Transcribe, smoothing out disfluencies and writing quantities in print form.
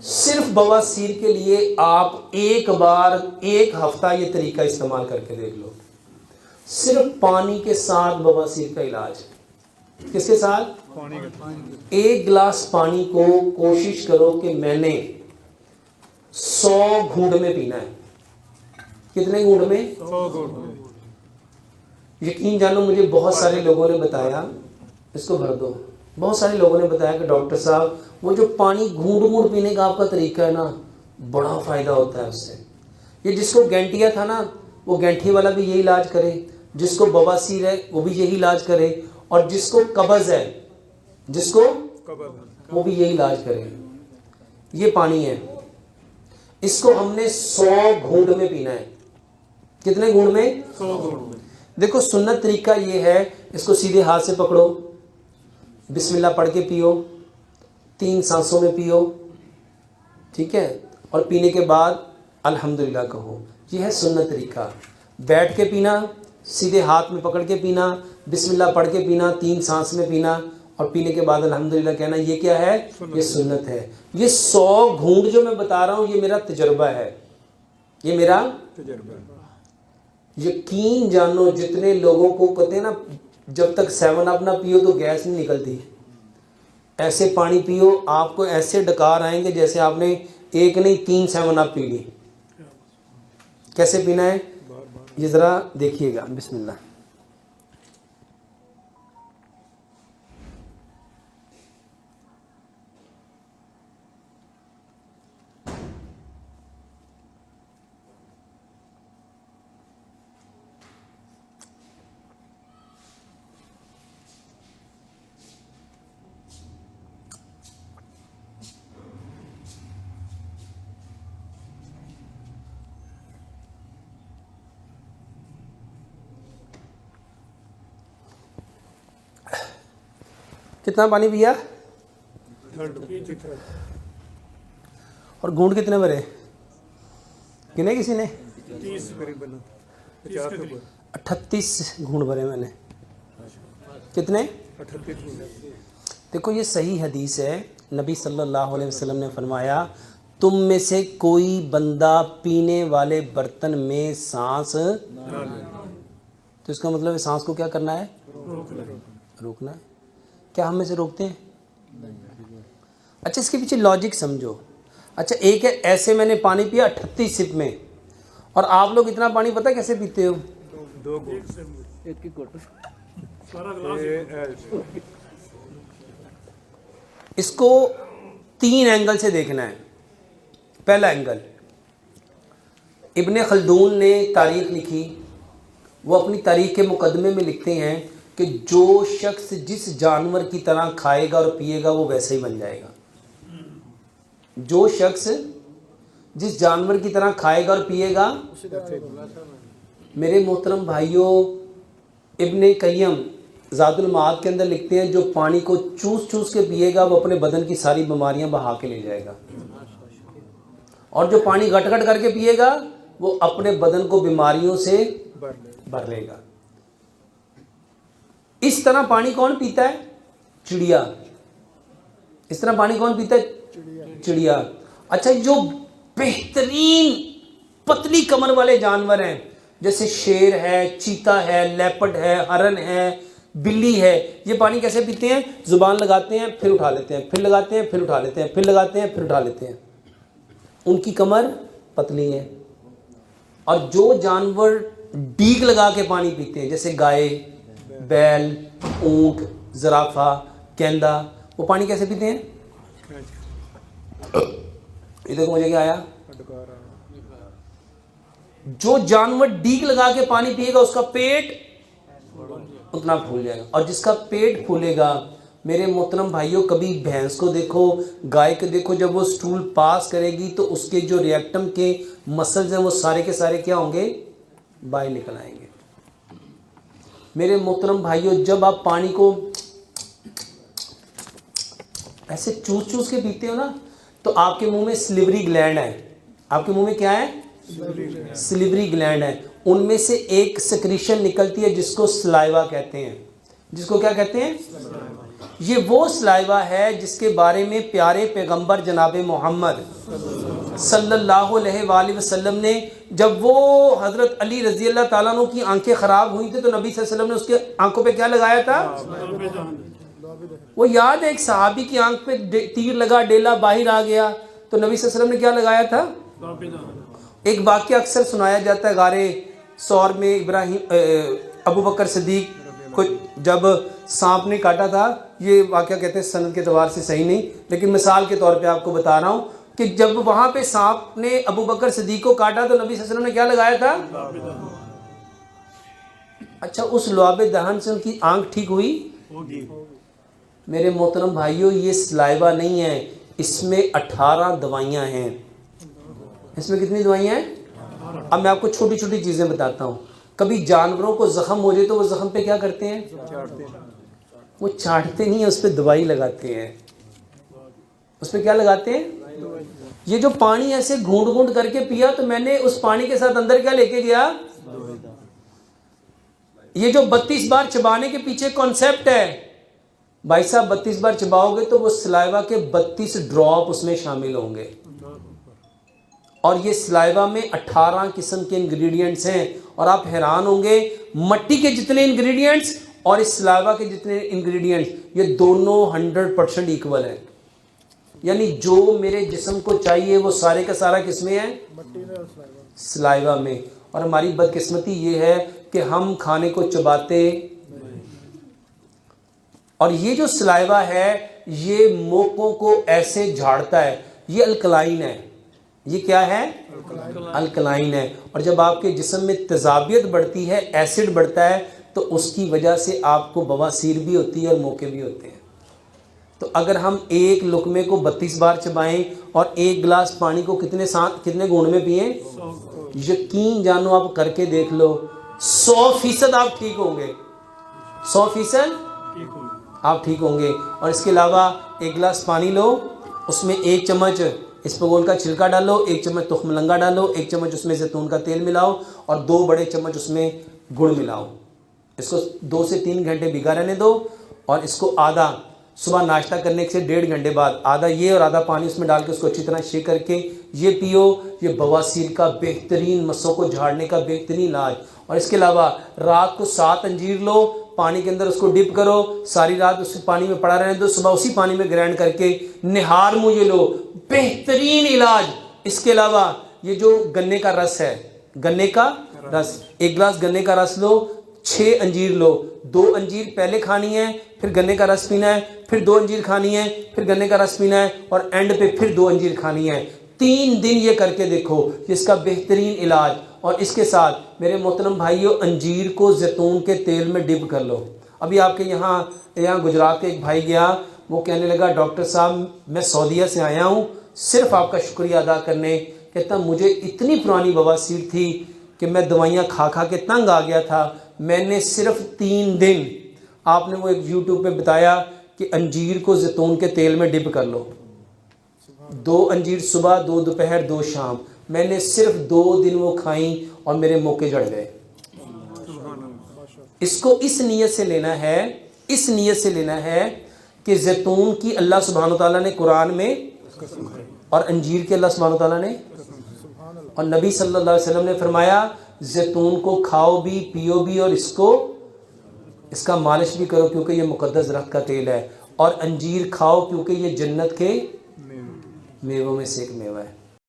صرف بواسیر کے لیے آپ ایک بار 1 ہفتہ یہ طریقہ استعمال کر کے دیکھ لو. صرف پانی کے ساتھ بواسیر کا علاج. کس کے ساتھ؟ 1 گلاس پانی کو کوشش کرو کہ میں نے 100 گھونٹ میں پینا ہے. کتنے گھونٹ میں؟ 100 گھونٹ. یقین جانو مجھے بہت سارے لوگوں نے بتایا، اس کو بھر دو، بہت سارے لوگوں نے بتایا کہ ڈاکٹر صاحب وہ جو پانی گھونٹ گھونٹ پینے کا آپ کا طریقہ ہے نا، بڑا فائدہ ہوتا ہے اس سے. یہ جس کو گینٹیا تھا نا، وہ گینٹھی والا بھی یہی علاج کرے، جس کو بواسیر ہے وہ بھی یہی علاج کرے، اور جس کو قبض ہے، جس کو وہ بھی یہی علاج کرے. یہ پانی ہے، اس کو ہم نے 100 گھونٹ میں پینا ہے. کتنے گھونٹ میں؟ 100 گھونٹ. دیکھو سنت طریقہ یہ ہے، اس کو سیدھے ہاتھ سے پکڑو، بسم اللہ پڑھ کے پیو، 3 سانسوں میں پیو، ٹھیک ہے، اور پینے کے بعد الحمدللہ کہو. یہ ہے سنت طریقہ. بیٹھ کے پینا، سیدھے ہاتھ میں پکڑ کے پینا، بسم اللہ پڑھ کے پینا، 3 سانس میں پینا، اور پینے کے بعد الحمدللہ کہنا. یہ کیا ہے؟ یہ سنت ہے. یہ 100 گھونٹ جو میں بتا رہا ہوں یہ میرا تجربہ ہے، یہ میرا تجربہ ہے. یقین جانو جتنے لوگوں کو کہتے ہیں نا جب تک 7 اپ نہ پیو تو گیس نہیں نکلتی، ایسے پانی پیو آپ کو ایسے ڈکار آئیں گے جیسے آپ نے 1 نہیں 3 7 اپ پی لی. کیسے پینا ہے یہ ذرا دیکھیے گا. بسم اللہ. کتنا پانی پیا اور گھونٹ کتنے بھرے؟ گنے کسی نے؟ 30 قریباً 38 گھونٹ بھرے میں نے. کتنے؟ 38. دیکھو یہ صحیح حدیث ہے. نبی صلی اللہ علیہ وسلم نے فرمایا تم میں سے کوئی بندہ پینے والے برتن میں سانس تو اس کا مطلب ہے سانس کو کیا کرنا ہے؟ روکنا ہے. کیا ہم میں سے روکتے ہیں؟ اچھا اس کے پیچھے لاجک سمجھو. اچھا ایک ہے ایسے میں نے پانی پیا 38 سپ میں، اور آپ لوگ اتنا پانی پتہ کیسے پیتے ہو؟ 2 گھونٹ. ایک ہی کوٹ. اس کو 3 اینگل سے دیکھنا ہے. پہلا اینگل، ابن خلدون نے تاریخ لکھی، وہ اپنی تاریخ کے مقدمے میں لکھتے ہیں کہ جو شخص جس جانور کی طرح کھائے گا اور پیے گا وہ ویسے ہی بن جائے گا. جو شخص جس جانور کی طرح کھائے گا اور پیے گا. میرے محترم بھائیوں، ابن قیم زاد المعاد کے اندر لکھتے ہیں جو پانی کو چوس چوس کے پیے گا وہ اپنے بدن کی ساری بیماریاں بہا کے لے جائے گا، اور جو پانی گٹ گٹ کر کے پیے گا وہ اپنے بدن کو بیماریوں سے بھر لے گا. اس طرح پانی کون پیتا ہے؟ چڑیا. اس طرح پانی کون پیتا ہے؟ چڑیا. اچھا جو بہترین پتلی کمر والے جانور ہیں جیسے شیر ہے، چیتا ہے، لیپرڈ ہے، ہرن ہے، بلی ہے، یہ پانی کیسے پیتے ہیں؟ زبان لگاتے ہیں پھر اٹھا لیتے ہیں، پھر لگاتے ہیں پھر اٹھا لیتے ہیں، پھر لگاتے ہیں پھر اٹھا لیتے ہیں. ان کی کمر پتلی ہے. اور جو جانور ڈیگ لگا کے پانی پیتے ہیں جیسے گائے، بیل، اونٹ، زرافہ، گینڈا، وہ پانی کیسے پیتے ہیں؟ ادھر کو مجھے کیا آیا؟ جو جانور ڈیگ لگا کے پانی پیے گا اس کا پیٹ اتنا پھول جائے گا، اور جس کا پیٹ پھولے گا میرے محترم بھائیوں کبھی بھینس کو دیکھو، گائے کو دیکھو، جب وہ سٹول پاس کرے گی تو اس کے جو ریکٹم کے مسلز ہیں وہ سارے کے سارے کیا ہوں گے؟ باہر نکل آئیں گے. میرے محترم بھائیوں جب آپ پانی کو ایسے چوس چوس کے پیتے ہو نا تو آپ کے منہ میں سلیوری گلینڈ ہے. آپ کے منہ میں کیا ہے؟ سلیوری گلینڈ ہے. ان میں سے ایک سیکریشن نکلتی ہے جس کو سلائیوا کہتے ہیں. جس کو کیا کہتے ہیں؟ یہ وہ سلائیوا ہے جس کے بارے میں پیارے پیغمبر جناب محمد صلی اللہ علیہ وآلہ وسلم نے، جب وہ حضرت علی رضی اللہ تعالیٰ عنہ کی آنکھیں خراب ہوئی تھی تو نبی صلی اللہ علیہ وسلم نے اس کے آنکھوں پہ کیا لگایا تھا؟ وہ یاد ہے ایک صحابی کی آنکھ پہ تیر لگا، ڈیلا باہر آ گیا تو نبی صلی اللہ علیہ وسلم نے کیا لگایا تھا؟ ایک واقعہ اکثر سنایا جاتا ہے، غار ثور میں ابو بکر صدیق کو جب سانپ نے کاٹا تھا، یہ واقعہ کہتے ہیں سند کے اعتبار سے صحیح نہیں، لیکن مثال کے طور پہ آپ کو بتا رہا ہوں کہ جب وہاں پہ سانپ نے ابو بکر صدیق کو کاٹا تو نبی صلی اللہ علیہ وسلم نے کیا لگایا تھا؟ اچھا، اس لعاب دہن سے ان کی آنکھ ٹھیک ہوئی؟ میرے محترم بھائیوں، یہ سلائیوا نہیں ہے، اس میں 18 دوائیاں ہیں۔ اس میں کتنی دوائیاں ہیں؟ اب میں آپ کو چھوٹی چھوٹی چیزیں بتاتا ہوں۔ کبھی جانوروں کو زخم ہو جائے تو وہ زخم پہ کیا کرتے ہیں؟ وہ چاٹتے نہیں ہیں، اس پہ دوائی لگاتے ہیں۔ اس پہ کیا لگاتے ہیں؟ یہ جو پانی ایسے گھونٹ گھونٹ کر کے پیا تو میں نے اس پانی کے ساتھ اندر کیا لے کے گیا؟ یہ جو 32 بار چبانے کے پیچھے کانسیپٹ ہے، بھائی صاحب 32 بار چباؤ گے تو وہ سلائیوا کے 32 ڈراپ اس میں شامل ہوں گے، اور یہ سلائیوا میں 18 قسم کے انگریڈینٹس ہیں، اور آپ حیران ہوں گے مٹی کے جتنے انگریڈینٹس اور اس سلائیوا کے جتنے انگریڈینٹس یہ دونوں 100% ایکول ہیں، یعنی جو میرے جسم کو چاہیے وہ سارے کا سارا کس میں ہے؟ سلائیوا میں۔ اور ہماری بدقسمتی یہ ہے کہ ہم کھانے کو چباتے، اور یہ جو سلائیوا ہے یہ موقعوں کو ایسے جھاڑتا ہے، یہ الکلائن ہے۔ یہ کیا ہے؟ الکلائن ہے، اور جب آپ کے جسم میں تیزابیت بڑھتی ہے، ایسڈ بڑھتا ہے، تو اس کی وجہ سے آپ کو بواسیر بھی ہوتی ہے اور موقع بھی ہوتے ہیں۔ تو اگر ہم ایک لقمے کو 32 بار چبائیں اور ایک گلاس پانی کو کتنے گھونٹ میں پئیں، یقین جانو آپ کر کے دیکھ لو 100% آپ ٹھیک ہوں گے، 100% آپ ٹھیک ہوں گے۔ اور اس کے علاوہ ایک گلاس پانی لو، اس میں 1 چمچ اسپغول کا چھلکا ڈالو، 1 چمچ تخم لنگا ڈالو، 1 چمچ اس میں زیتون کا تیل ملاؤ، اور 2 بڑے چمچ اس میں گڑ ملاؤ۔ اس کو 2 سے 3 گھنٹے بھگا رہنے دو، اور اس کو آدھا صبح ناشتہ کرنے سے 1.5 گھنٹے بعد آدھا یہ اور آدھا پانی اس میں ڈال کے اس کو اچھی طرح شیک کر کے یہ پیو۔ یہ بواسیر کا بہترین، مسوں کو جھاڑنے کا بہترین علاج۔ اور اس کے علاوہ رات کو 7 انجیر لو، پانی کے اندر اس کو ڈپ کرو، ساری رات اس پانی میں پڑا رہنے دو، صبح اسی پانی میں گرائنڈ کر کے نہار منہ یہ لو، بہترین علاج۔ اس کے علاوہ یہ جو گنے کا رس ہے، گنے کا رس، 1 گلاس گنے کا رس لو، 6 انجیر لو، 2 انجیر پہلے کھانی ہے، پھر گنے کا رس پینا ہے، پھر 2 انجیر کھانی ہے، پھر گنے کا رس پینا ہے، اور اینڈ پہ پھر 2 انجیر کھانی ہے۔ 3 دن یہ کر کے دیکھو، اس کا بہترین علاج۔ اور اس کے ساتھ میرے محترم بھائیوں، انجیر کو زیتون کے تیل میں ڈپ کر لو۔ ابھی آپ کے یہاں گجرات کے ایک بھائی گیا، وہ کہنے لگا ڈاکٹر صاحب میں سعودیہ سے آیا ہوں صرف آپ کا شکریہ ادا کرنے، کہتا مجھے اتنی پرانی بواسیر تھی کہ میں دوائیاں کھا کھا کے تنگ آ گیا تھا، میں نے صرف 3 دن، آپ نے وہ ایک یوٹیوب پہ بتایا کہ انجیر کو زیتون کے تیل میں ڈپ کر لو، 2 انجیر صبح، 2 دوپہر، 2 شام، میں نے صرف 2 دن وہ کھائیں اور میرے موقع جڑ گئے۔ اس کو اس نیت سے لینا ہے، اس نیت سے لینا ہے کہ زیتون کی اللہ سبحانہ وتعالیٰ نے قرآن میں، اور انجیر کے اللہ سبحانہ وتعالیٰ نے، اور نبی صلی اللہ علیہ وسلم نے فرمایا زیتون کو کھاؤ بھی، پیو بھی، اور اس کا مالش بھی کرو کیونکہ یہ مقدس درخت کا تیل ہے، اور انجیر کھاؤ کیونکہ یہ جنت کے میووں میں سے ایک میوہ ہے۔